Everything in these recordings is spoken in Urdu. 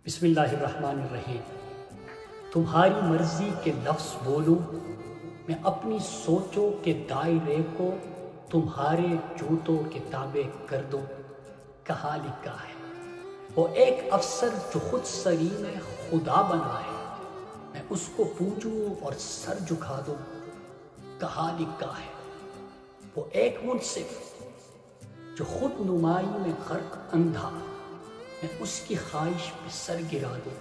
بسم اللہ الرحمن الرحیم۔ تمہاری مرضی کے لفظ بولوں، میں اپنی سوچوں کے دائرے کو تمہارے جوتوں کے تابع کر دوں۔ کہاں لکھا ہے وہ ایک افسر جو خود سری میں خدا بنا ہے، میں اس کو پوجوں اور سر جھکا دوں۔ کہاں لکھا ہے وہ ایک منصف جو خود نمائی میں غرق اندھا، میں اس کی خواہش پہ سر گرا دوں۔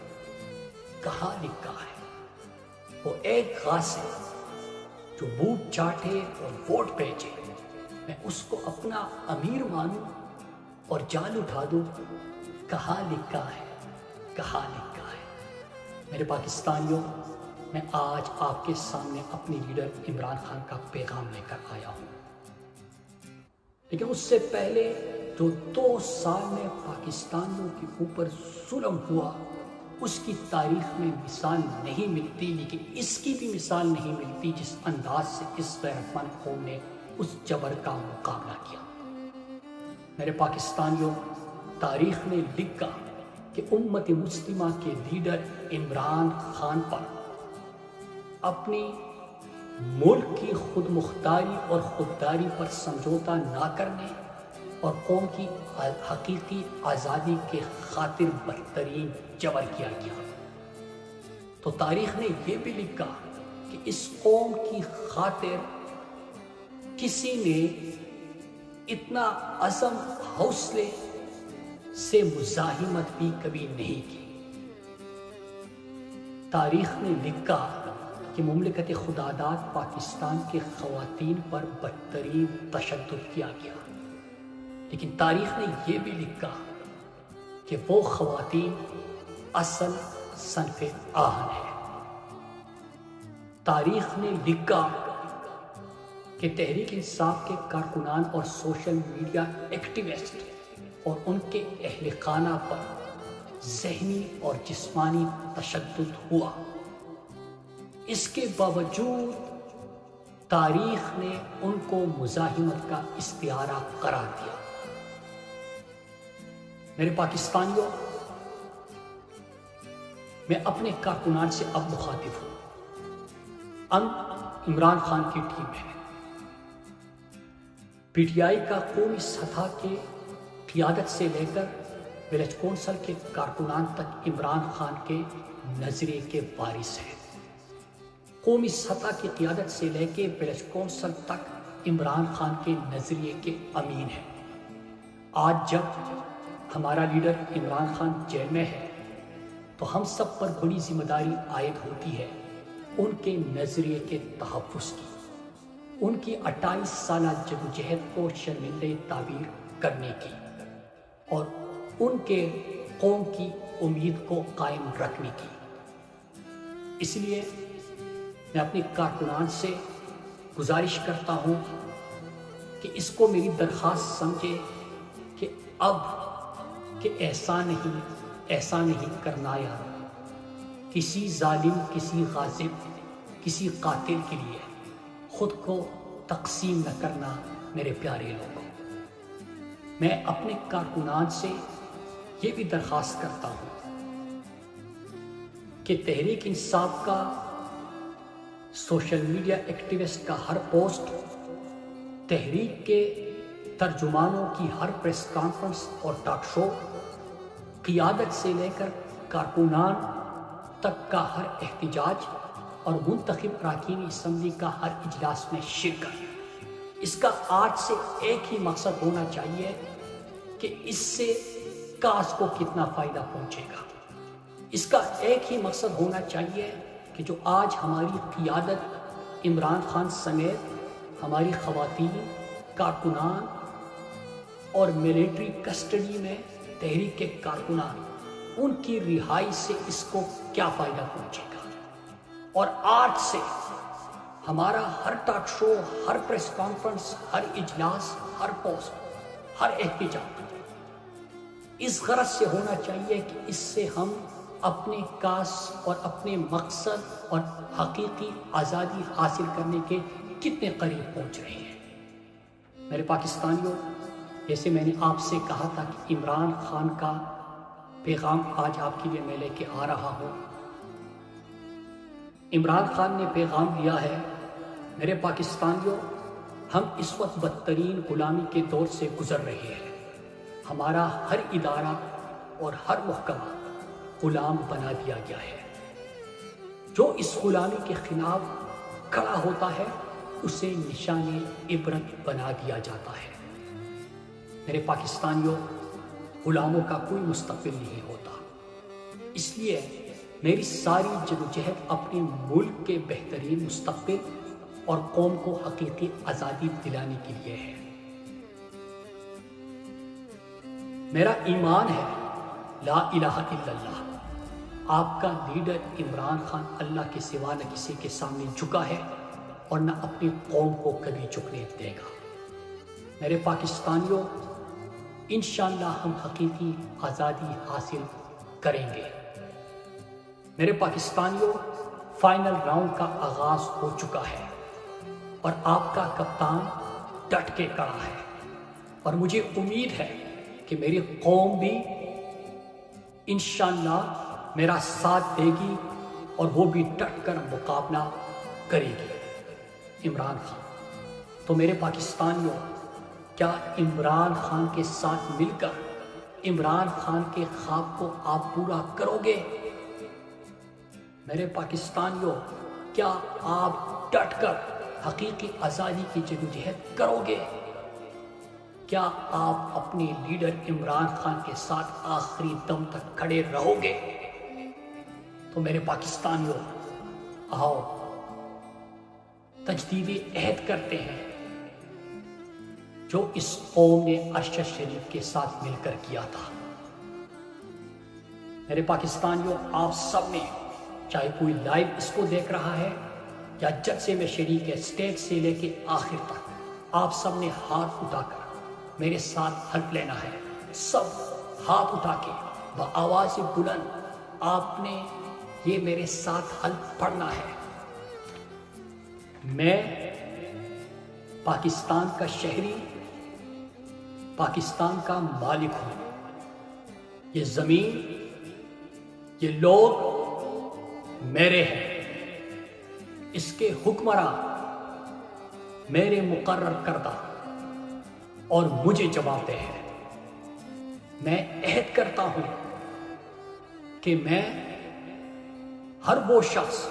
کہاں لکھا ہے وہ ایک غاصب جو بوٹ چاٹے اور ووٹ بیچے، میں اس کو اپنا امیر مانوں اور جان اٹھا دوں۔ کہاں لکھا ہے، کہاں لکھا ہے۔ میرے پاکستانیوں، میں آج آپ کے سامنے اپنی لیڈر عمران خان کا پیغام لے کر آیا ہوں، لیکن اس سے پہلے جو 2 سال میں پاکستانیوں کے اوپر ظلم ہوا، اس کی تاریخ میں مثال نہیں ملتی، لیکن اس کی بھی مثال نہیں ملتی جس انداز سے اس غیرت مند قوم نے اس جبر کا مقابلہ کیا۔ میرے پاکستانیوں، تاریخ نے لکھا کہ امت مسلمہ کے لیڈر عمران خان پر اپنی ملک کی خود مختاری اور خودداری پر سمجھوتا نہ کرنے اور قوم کی حقیقی آزادی کے خاطر بدترین جبر کیا گیا۔ تو تاریخ نے یہ بھی لکھا کہ اس قوم کی خاطر کسی نے اتنا عزم حوصلے سے مزاحمت بھی کبھی نہیں کی۔ تاریخ نے لکھا کہ مملکت خداداد پاکستان کے خواتین پر بدترین تشدد کیا گیا، لیکن تاریخ نے یہ بھی لکھا کہ وہ خواتین اصل صنف آہن ہے۔ تاریخ نے لکھا کہ تحریک انصاف کے کارکنان اور سوشل میڈیا ایکٹیوسٹ اور ان کے اہل خانہ پر ذہنی اور جسمانی تشدد ہوا۔ اس کے باوجود تاریخ نے ان کو مزاحمت کا استعارہ قرار دیا۔ میرے پاکستانیوں، میں اپنے کارکنان سے اب مخاطب ہوں۔ عمران خان کی ٹیم ہے۔ پی ٹی آئی کا قومی سطح کے قیادت سے لے کر ولیج کونسل کے کارکنان تک عمران خان کے نظریے کے وارث ہیں۔ قومی سطح کی قیادت سے لے کے ولیج کونسل تک عمران خان کے نظریے کے امین ہیں۔ آج جب ہمارا لیڈر عمران خان جیل میں ہے تو ہم سب پر بڑی ذمہ داری عائد ہوتی ہے ان کے نظریے کے تحفظ کی، ان کی 28 سالہ جدوجہد کو شرمندہ تعبیر کرنے کی اور ان کے قوم کی امید کو قائم رکھنے کی۔ اس لیے میں اپنے کارکنان سے گزارش کرتا ہوں کہ اس کو میری درخواست سمجھے کہ اب کہ ایسا نہیں کرنا یار، کسی ظالم، کسی غاصب، کسی قاتل کے لیے خود کو تقسیم نہ کرنا۔ میرے پیارے لوگوں، میں اپنے کارکنان سے یہ بھی درخواست کرتا ہوں کہ تحریک انصاف کا سوشل میڈیا ایکٹیوسٹ کا ہر پوسٹ، تحریک کے ترجمانوں کی ہر پریس کانفرنس اور ٹاک شو، قیادت سے لے کر کارکنان تک کا ہر احتجاج اور منتخب اراکین اسمبلی کا ہر اجلاس میں شرکت، اس کا آج سے ایک ہی مقصد ہونا چاہیے کہ اس سے کاس کو کتنا فائدہ پہنچے گا۔ اس کا ایک ہی مقصد ہونا چاہیے کہ جو آج ہماری قیادت عمران خان سمیت ہماری خواتین، کارکنان اور ملٹری کسٹڈی میں تحریک کے کارکنان، ان کی رہائی سے اس کو کیا فائدہ پہنچے گا۔ اور آج سے ہمارا ہر ٹاک شو، ہر پریس کانفرنس، ہر اجلاس، ہر پوسٹ، ہر احتجاج اس غرض سے ہونا چاہیے کہ اس سے ہم اپنے کاس اور اپنے مقصد اور حقیقی آزادی حاصل کرنے کے کتنے قریب پہنچ رہے ہیں۔ میرے پاکستانیوں، جیسے میں نے آپ سے کہا تھا کہ عمران خان کا پیغام آج آپ کے لیے میں لے کے آ رہا ہوں۔ عمران خان نے پیغام دیا ہے، میرے پاکستانیوں، ہم اس وقت بدترین غلامی کے دور سے گزر رہے ہیں۔ ہمارا ہر ادارہ اور ہر محکمہ غلام بنا دیا گیا ہے۔ جو اس غلامی کے خلاف کھڑا ہوتا ہے اسے نشان عبرت بنا دیا جاتا ہے۔ میرے پاکستانیوں، غلاموں کا کوئی مستقبل نہیں ہوتا، اس لیے میری ساری جدوجہد اپنے ملک کے بہترین مستقبل اور قوم کو حقیقی آزادی دلانے کے لیے ہے۔ میرا ایمان ہے، لا الہ الا اللہ، آپ کا لیڈر عمران خان اللہ کے سوا نہ کسی کے سامنے جھکا ہے اور نہ اپنی قوم کو کبھی جھکنے دے گا۔ میرے پاکستانیوں، انشاءاللہ ہم حقیقی آزادی حاصل کریں گے۔ میرے پاکستانیوں، فائنل راؤنڈ کا آغاز ہو چکا ہے اور آپ کا کپتان ڈٹ کے کھڑا ہے، اور مجھے امید ہے کہ میری قوم بھی انشاءاللہ میرا ساتھ دے گی اور وہ بھی ڈٹ کر مقابلہ کرے گی عمران خان۔ تو میرے پاکستانیوں، کیا عمران خان کے ساتھ مل کر عمران خان کے خواب کو آپ پورا کرو گے؟ میرے پاکستانیوں، کیا آپ ڈٹ کر حقیقی آزادی کی جدوجہد کرو گے؟ کیا آپ اپنے لیڈر عمران خان کے ساتھ آخری دم تک کھڑے رہو گے؟ تو میرے پاکستانیوں، آؤ تجدید عہد کرتے ہیں جو اس قوم نے ارشد شریف کے ساتھ مل کر کیا تھا۔ میرے پاکستانیوں، آپ سب نے، چاہے کوئی لائیو اس کو دیکھ رہا ہے یا جلسے میں شریک ہے، اسٹیج سے لے کے آخر تک، آپ سب نے ہاتھ اٹھا کر میرے ساتھ حلف لینا ہے۔ سب ہاتھ اٹھا کے بآواز بلند آپ نے یہ میرے ساتھ حلف پڑھنا ہے۔ میں پاکستان کا شہری، پاکستان کا مالک ہوں۔ یہ زمین، یہ لوگ میرے ہیں، اس کے حکمراں میرے مقرر کردہ اور مجھے جواب دہ ہے۔ میں عہد کرتا ہوں کہ میں ہر وہ شخص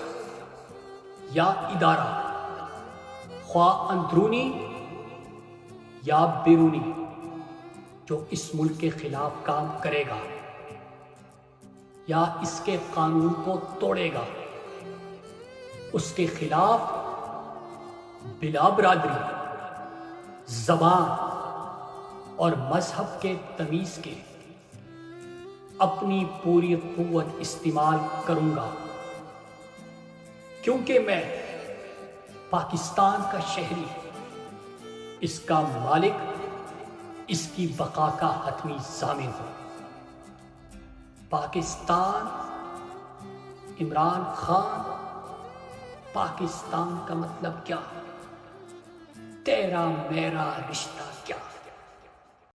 یا ادارہ، خواہ اندرونی یا بیرونی، جو اس ملک کے خلاف کام کرے گا یا اس کے قانون کو توڑے گا، اس کے خلاف بلا برادری، زبان اور مذہب کے تمیز کے اپنی پوری قوت استعمال کروں گا، کیونکہ میں پاکستان کا شہری، اس کا مالک، اس کی بقا کا حتمی ضامن ہوں۔ پاکستان، عمران خان، پاکستان کا مطلب کیا؟ تیرا میرا رشتہ